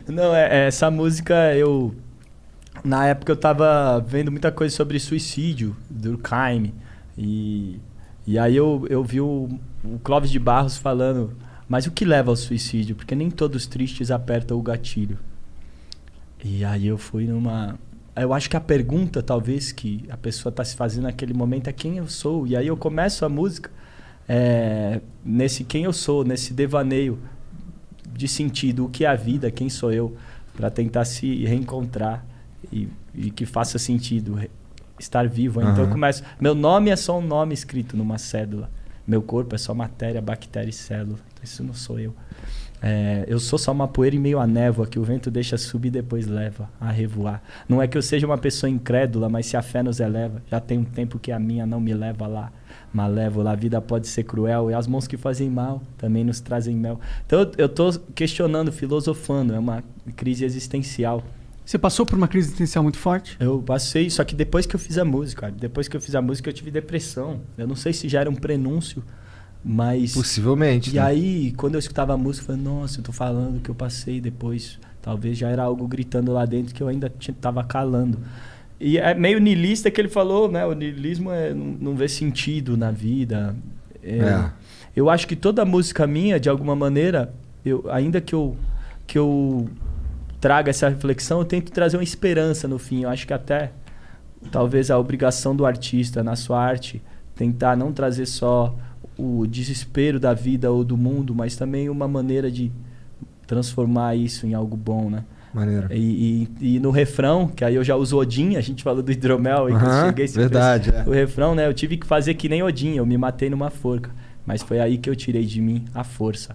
Não, essa música eu... Na época eu tava vendo muita coisa sobre suicídio, Durkheim. E aí eu vi o Clóvis de Barros falando, mas o que leva ao suicídio? Porque nem todos tristes apertam o gatilho. E aí eu fui numa... Eu acho que a pergunta, talvez, que a pessoa está se fazendo naquele momento é quem eu sou. E aí eu começo a música nesse quem eu sou, nesse devaneio de sentido, o que é a vida, quem sou eu, para tentar se reencontrar e que faça sentido estar vivo. Então eu começo... Meu nome é só um nome escrito numa cédula. Meu corpo é só matéria, bactéria e célula. Então isso não sou eu. Eu sou só uma poeira em meio à névoa que o vento deixa subir e depois leva a revoar. Não é que eu seja uma pessoa incrédula, mas se a fé nos eleva, já tem um tempo que a minha não me leva lá. Malévola, a vida pode ser cruel e as mãos que fazem mal também nos trazem mel. Então eu tô questionando, filosofando, é uma crise existencial. Você passou por uma crise existencial muito forte? Eu passei, só que depois que eu fiz a música, eu tive depressão. Eu não sei se já era um prenúncio, mas... Possivelmente. E aí, quando eu escutava a música, eu falei, nossa, eu tô falando que eu passei depois. Talvez já era algo gritando lá dentro que eu ainda tava calando. E é meio niilista que ele falou, né? O niilismo é não ver sentido na vida. Eu acho que toda música minha, de alguma maneira, ainda que eu traga essa reflexão, eu tento trazer uma esperança no fim. Eu acho que até, talvez, a obrigação do artista na sua arte, tentar não trazer só o desespero da vida ou do mundo, mas também uma maneira de transformar isso em algo bom, né? Maneiro. E no refrão, que aí eu já uso Odin, a gente falou do hidromel, e cheguei verdade, o refrão, né? Eu tive que fazer que nem Odin, eu me matei numa forca. Mas foi aí que eu tirei de mim a força.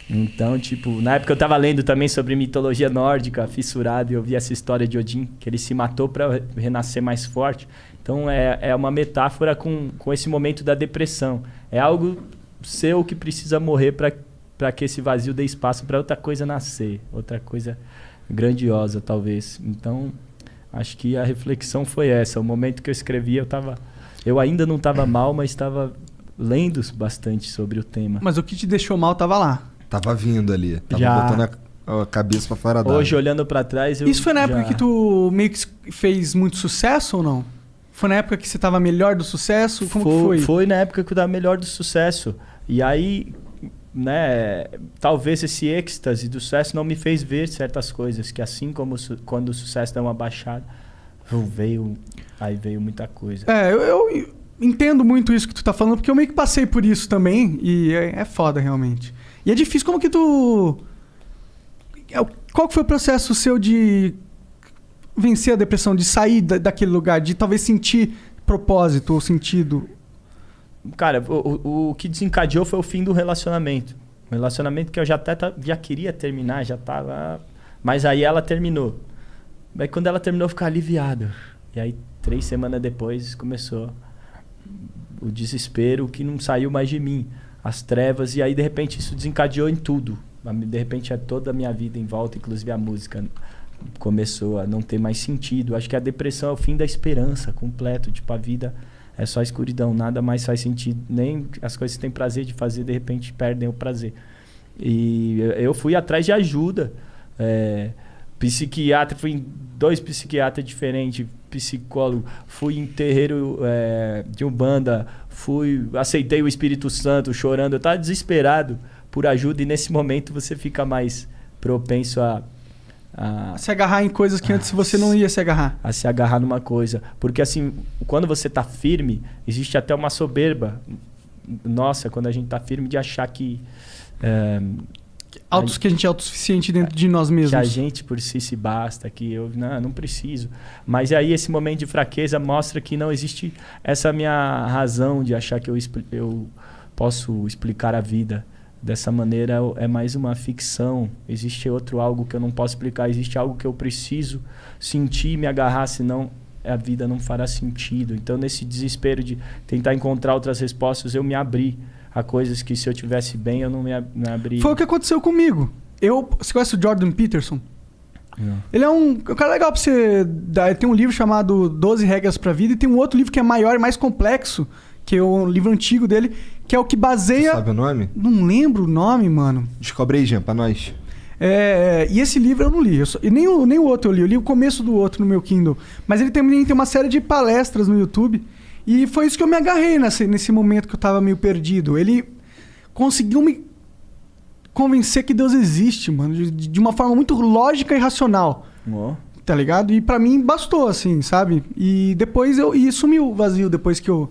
Então, tipo, na época eu tava lendo também sobre mitologia nórdica, fissurado, e eu vi essa história de Odin, que ele se matou para renascer mais forte. Então é uma metáfora com esse momento da depressão. É algo seu que precisa morrer para que esse vazio dê espaço para outra coisa nascer, outra coisa grandiosa, talvez. Então, acho que a reflexão foi essa. O momento que eu escrevi, eu ainda não estava mal, mas estava lendo bastante sobre o tema. Mas o que te deixou mal estava lá? Tava vindo ali. Tava botando a cabeça pra fora d'água. Hoje, olhando pra trás... Isso foi na época que tu meio que fez muito sucesso ou não? Foi na época que você tava melhor do sucesso? Como que foi? Foi na época que eu tava melhor do sucesso. E aí, né, talvez esse êxtase do sucesso não me fez ver certas coisas, que assim como quando o sucesso dá uma baixada, aí veio muita coisa. Eu entendo muito isso que tu tá falando, porque eu meio que passei por isso também, e é foda realmente. E é difícil, como que tu... Qual que foi o processo seu de vencer a depressão, de sair daquele lugar, de talvez sentir propósito ou sentido? Cara, o que desencadeou foi o fim do relacionamento. Um relacionamento que eu já queria terminar, já tava... Mas aí ela terminou. Aí quando ela terminou, eu fiquei aliviado. E aí 3 semanas depois começou o desespero que não saiu mais de mim. As trevas, e aí de repente isso desencadeou em tudo. De repente toda a minha vida em volta, inclusive a música, começou a não ter mais sentido. Acho que a depressão é o fim da esperança completo. Tipo, a vida é só escuridão, nada mais faz sentido. Nem as coisas que você tem prazer de fazer, de repente perdem o prazer. E eu fui atrás de ajuda. Psiquiatra, fui em 2 psiquiatras diferentes, psicólogo, fui em terreiro de Umbanda, aceitei o Espírito Santo chorando, eu estava desesperado por ajuda, e nesse momento você fica mais propenso a se agarrar em coisas que antes você não ia se agarrar. A se agarrar numa coisa. Porque assim, quando você está firme, existe até uma soberba nossa, quando a gente está firme, de achar que... que a gente é autossuficiente dentro de nós mesmos. Que a gente por si se basta, que eu não preciso. Mas aí esse momento de fraqueza mostra que não existe essa minha razão de achar que eu posso explicar a vida. Dessa maneira é mais uma ficção. Existe algo que eu não posso explicar. Existe algo que eu preciso sentir e me agarrar, senão a vida não fará sentido. Então, nesse desespero de tentar encontrar outras respostas, eu me abri a coisas que, se eu tivesse bem, eu não me abri. Foi o que aconteceu comigo. Você conhece o Jordan Peterson? Não. Ele é um cara legal pra você... Ele tem um livro chamado 12 Regras pra Vida, e tem um outro livro que é maior e mais complexo, que é um livro antigo dele, que é o que baseia... Você sabe o nome? Não lembro o nome, mano. Descobre aí, Jean, pra nós. E esse livro eu não li. E nem o outro eu li. Eu li o começo do outro no meu Kindle. Mas ele também tem uma série de palestras no YouTube. E foi isso que eu me agarrei nesse momento que eu tava meio perdido. Ele conseguiu me convencer que Deus existe, mano. De uma forma muito lógica e racional. Tá ligado? E pra mim bastou, assim, sabe? E depois e sumiu o vazio depois que eu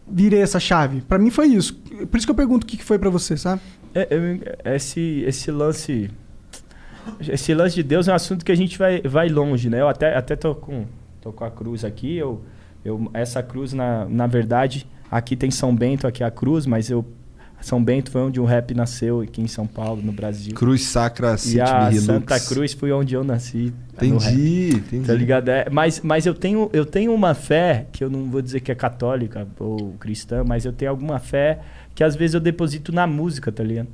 virei essa chave. Pra mim foi isso. Por isso que eu pergunto o que foi pra você, sabe? Esse lance de Deus é um assunto que a gente vai longe, né? Eu até tô com a cruz aqui. Essa cruz, na verdade, aqui tem São Bento, aqui é a cruz, mas São Bento foi onde o rap nasceu, aqui em São Paulo, no Brasil. Cruz Sacra City E a Relux. Santa Cruz foi onde eu nasci. Entendi. Tá ligado? Mas eu tenho uma fé, que eu não vou dizer que é católica ou cristã, mas eu tenho alguma fé que às vezes eu deposito na música, tá ligado?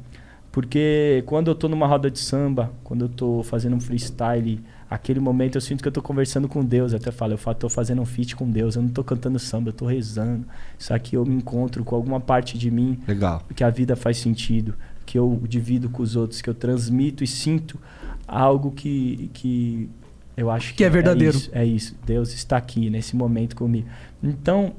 Porque quando eu tô numa roda de samba, quando eu tô fazendo um freestyle, aquele momento eu sinto que eu tô conversando com Deus. Eu até falo, tô fazendo um feat com Deus, eu não tô cantando samba, eu tô rezando. Isso aqui eu me encontro com alguma parte de mim. Legal. Que a vida faz sentido, que eu divido com os outros, que eu transmito e sinto algo que eu acho que é verdadeiro. É isso. Deus está aqui nesse momento comigo. Então,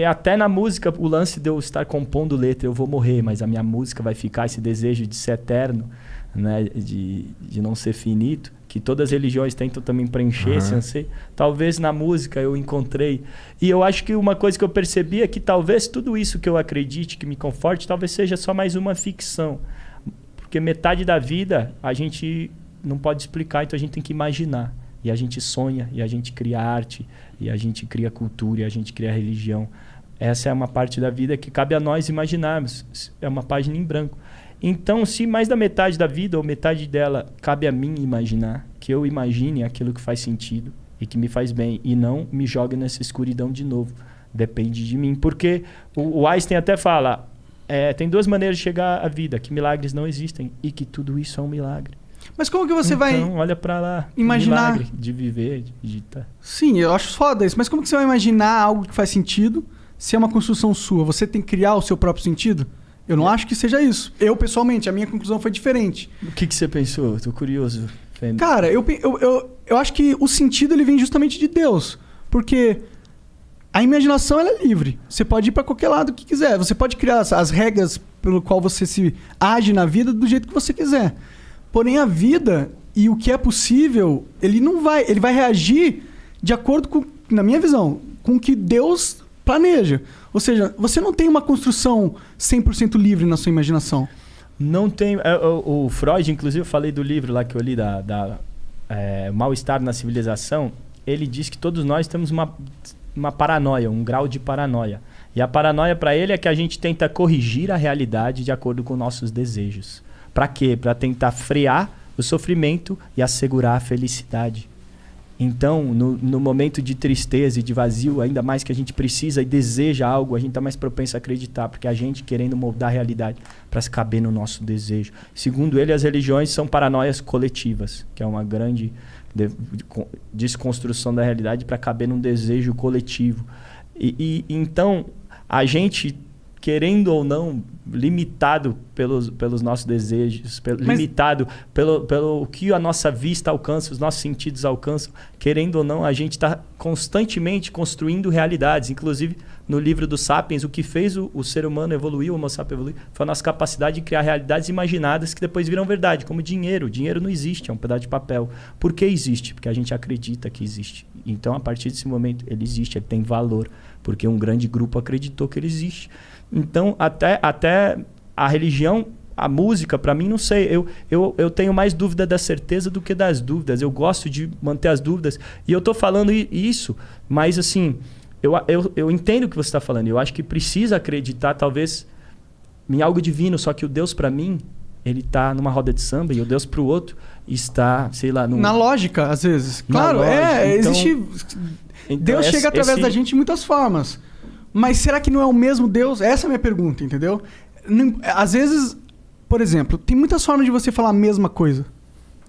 até na música, o lance de eu estar compondo letra, eu vou morrer, mas a minha música vai ficar, esse desejo de ser eterno, né, de não ser finito, que todas as religiões tentam também preencher esse anseio. Talvez na música eu encontrei. E eu acho que uma coisa que eu percebi é que talvez tudo isso que eu acredite, que me conforte, talvez seja só mais uma ficção. Porque metade da vida a gente não pode explicar, então a gente tem que imaginar. E a gente sonha, e a gente cria arte, e a gente cria cultura, e a gente cria religião. Essa é uma parte da vida que cabe a nós imaginarmos. É uma página em branco. Então, se mais da metade da vida, ou metade dela, cabe a mim imaginar, que eu imagine aquilo que faz sentido e que me faz bem, e não me jogue nessa escuridão de novo. Depende de mim. Porque o Einstein até fala, tem duas maneiras de chegar à vida, que milagres não existem e que tudo isso é um milagre. Mas como que você vai olha pra lá, imaginar milagre de viver, de estar. Sim, eu acho foda isso. Mas como que você vai imaginar algo que faz sentido se é uma construção sua? Você tem que criar o seu próprio sentido? Eu não acho que seja isso. Eu, pessoalmente, a minha conclusão foi diferente. O que você pensou? Tô curioso. Cara, eu acho que o sentido ele vem justamente de Deus. Porque a imaginação ela é livre. Você pode ir para qualquer lado que quiser. Você pode criar as regras pelo qual você se age na vida do jeito que você quiser. Porém, a vida e o que é possível, ele vai reagir de acordo com, na minha visão, com o que Deus planeja. Ou seja, você não tem uma construção 100% livre na sua imaginação. Não tem. O Freud, inclusive, eu falei do livro lá que eu li, Mal-Estar na Civilização. Ele diz que todos nós temos uma paranoia, um grau de paranoia. E a paranoia para ele é que a gente tenta corrigir a realidade de acordo com nossos desejos. Para quê? Para tentar frear o sofrimento e assegurar a felicidade. Então, no momento de tristeza e de vazio, ainda mais que a gente precisa e deseja algo, a gente está mais propenso a acreditar, porque a gente querendo moldar a realidade para se caber no nosso desejo. Segundo ele, as religiões são paranoias coletivas, que é uma grande desconstrução da realidade para caber num desejo coletivo. Então, a gente, querendo ou não, limitado pelos nossos desejos, limitado pelo que a nossa vista alcança, os nossos sentidos alcançam, querendo ou não, a gente está constantemente construindo realidades. Inclusive, no livro do Sapiens, o que fez o ser humano evoluir, o Homo sapiens evoluir, foi a nossa capacidade de criar realidades imaginadas que depois viram verdade, como dinheiro. Dinheiro não existe, é um pedaço de papel. Por que existe? Porque a gente acredita que existe. Então, a partir desse momento, ele existe, ele tem valor, porque um grande grupo acreditou que ele existe. Então, até a religião, a música, para mim, não sei. Eu tenho mais dúvida da certeza do que das dúvidas. Eu gosto de manter as dúvidas. E eu tô falando isso, mas assim, eu entendo o que você está falando. Eu acho que precisa acreditar, talvez, em algo divino. Só que o Deus, para mim, ele tá numa roda de samba e o Deus pro outro está, sei lá... Na lógica, às vezes. Claro, então, existe... Deus chega através da gente de muitas formas. Mas será que não é o mesmo Deus? Essa é a minha pergunta, entendeu? Às vezes, por exemplo, tem muitas formas de você falar a mesma coisa.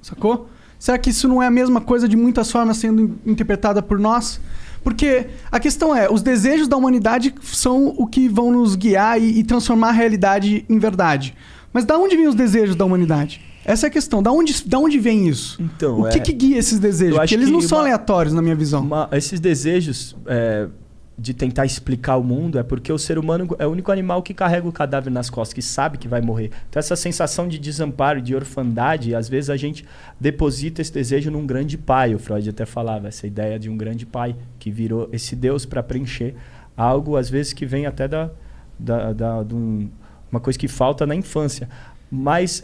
Sacou? Será que isso não é a mesma coisa de muitas formas sendo interpretada por nós? Porque a questão é, os desejos da humanidade são o que vão nos guiar e transformar a realidade em verdade. Mas da onde vêm os desejos da humanidade? Essa é a questão. Da onde vem isso? Então, o que guia esses desejos? Porque eles não são aleatórios, na minha visão. Esses desejos de tentar explicar o mundo é porque o ser humano é o único animal que carrega o cadáver nas costas, que sabe que vai morrer. Então essa sensação de desamparo, de orfandade, às vezes a gente deposita esse desejo num grande pai. O Freud até falava, essa ideia de um grande pai que virou esse Deus para preencher algo, às vezes, que vem até de uma coisa que falta na infância. Mas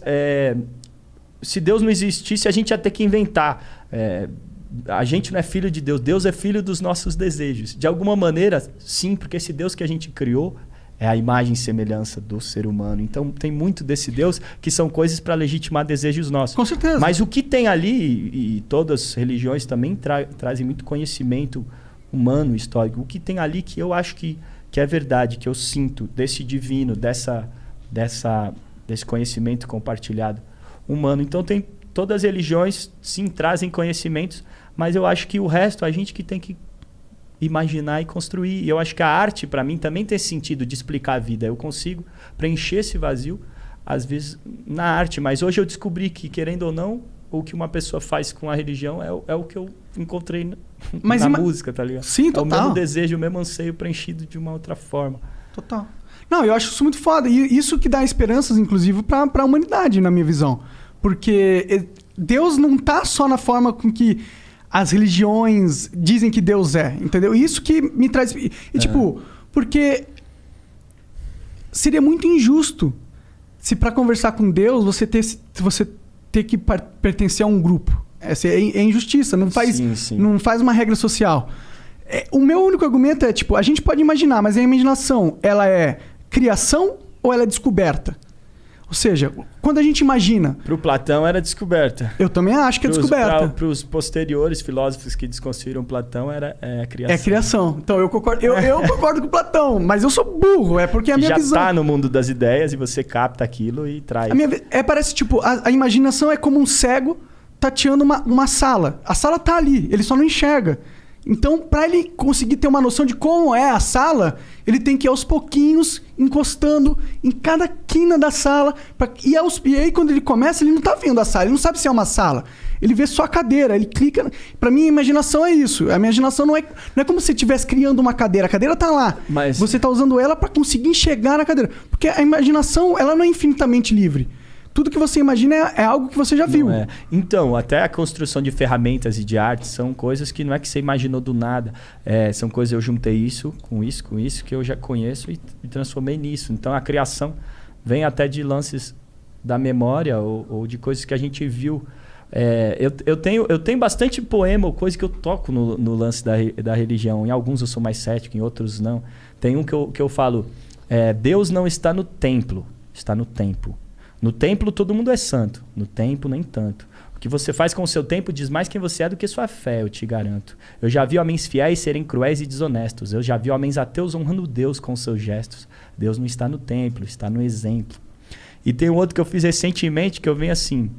se Deus não existisse, a gente ia ter que inventar. A gente não é filho de Deus, Deus é filho dos nossos desejos. De alguma maneira, sim, porque esse Deus que a gente criou é a imagem e semelhança do ser humano. Então tem muito desse Deus que são coisas para legitimar desejos nossos. Com certeza. Mas o que tem ali, e todas as religiões também trazem muito conhecimento humano, histórico. O que tem ali que eu acho que é verdade, que eu sinto desse divino, desse conhecimento compartilhado humano. Então todas as religiões sim trazem conhecimentos, mas eu acho que o resto a gente que tem que imaginar e construir. E eu acho que a arte, para mim, também tem esse sentido de explicar a vida. Eu consigo preencher esse vazio, às vezes, na arte. Mas hoje eu descobri que, querendo ou não, o que uma pessoa faz com a religião é o que eu encontrei na música, tá ligado? Sim, total. É o mesmo desejo, o mesmo anseio preenchido de uma outra forma. Total. Não, eu acho isso muito foda. E isso que dá esperanças, inclusive, para a humanidade, na minha visão. Porque Deus não tá só na forma com que as religiões dizem que Deus é, entendeu? Isso que me traz... tipo, porque seria muito injusto se para conversar com Deus você ter que pertencer a um grupo. É injustiça, não faz, não faz uma regra social. O meu único argumento é, tipo, a gente pode imaginar, mas a imaginação, ela é criação ou ela é descoberta? Ou seja, quando a gente imagina... Para o Platão era descoberta. Eu também acho que é descoberta. Para os posteriores filósofos que desconstruíram Platão, era criação. É criação. Então eu concordo, eu concordo com o Platão, mas eu sou burro, é porque a minha visão... Já está no mundo das ideias e você capta aquilo e traz. Parece tipo, a imaginação é como um cego tateando uma sala. A sala tá ali, ele só não enxerga. Então, para ele conseguir ter uma noção de como é a sala, ele tem que ir aos pouquinhos, encostando em cada quina da sala. E aí, quando ele começa, ele não tá vendo a sala, ele não sabe se é uma sala. Ele vê só a cadeira, ele clica... Para mim, a imaginação é isso. A imaginação não é como se você estivesse criando uma cadeira. A cadeira tá lá. Mas... Você tá usando ela para conseguir enxergar na cadeira. Porque a imaginação, ela não é infinitamente livre. Tudo que você imagina é algo que você já viu. Não é. Então, até a construção de ferramentas e de arte são coisas que não é que você imaginou do nada. São coisas, eu juntei isso, que eu já conheço e transformei nisso. Então, a criação vem até de lances da memória ou de coisas que a gente viu. Eu tenho bastante poema ou coisa que eu toco no lance da religião. Em alguns eu sou mais cético, em outros não. Tem um que eu falo, Deus não está no templo, está no tempo. No templo todo mundo é santo, no tempo nem tanto. O que você faz com o seu tempo diz mais quem você é do que sua fé, eu te garanto. Eu já vi homens fiéis serem cruéis e desonestos. Eu já vi homens ateus honrando Deus com seus gestos. Deus não está no templo, está no exemplo. E tem um outro que eu fiz recentemente que eu venho assim,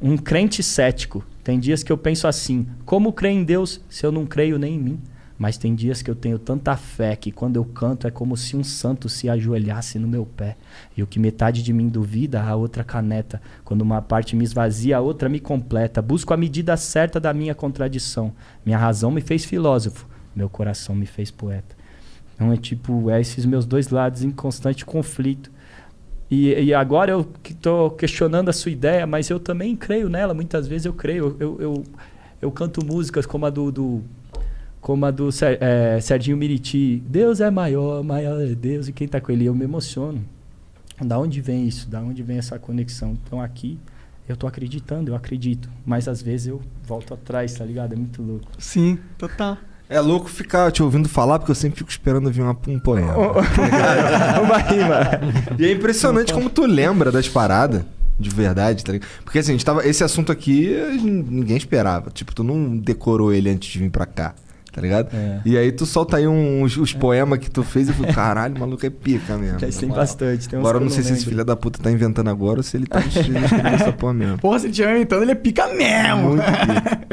um crente cético. Tem dias que eu penso assim, como crer em Deus se eu não creio nem em mim? Mas tem dias que eu tenho tanta fé que quando eu canto é como se um santo se ajoelhasse no meu pé. E o que metade de mim duvida, a outra caneta. Quando uma parte me esvazia, a outra me completa. Busco a medida certa da minha contradição. Minha razão me fez filósofo, meu coração me fez poeta. Então esses meus dois lados em constante conflito. E agora eu estou questionando a sua ideia, mas eu também creio nela, muitas vezes eu creio. Eu canto músicas como a do Serginho Miriti. Deus é maior, maior é Deus, e quem está com ele? Eu me emociono. Da onde vem isso? Da onde vem essa conexão? Então aqui eu tô acreditando, eu acredito. Mas às vezes eu volto atrás, tá ligado? É muito louco. Sim, total. É louco ficar te ouvindo falar, porque eu sempre fico esperando vir um poema. Uma rima. E é impressionante como tu lembra das paradas. De verdade, tá ligado? Porque assim, esse assunto aqui ninguém esperava. Tipo, tu não decorou ele antes de vir pra cá. Tá ligado? E aí tu solta aí os poemas que tu fez e eu falei, caralho, o maluco é pica mesmo. Tem bastante. Tem agora eu não sei se esse filho da puta tá inventando agora ou se ele tá escrevendo essa porra mesmo. Porra, se tiver inventando, ele é pica mesmo. Muito pica.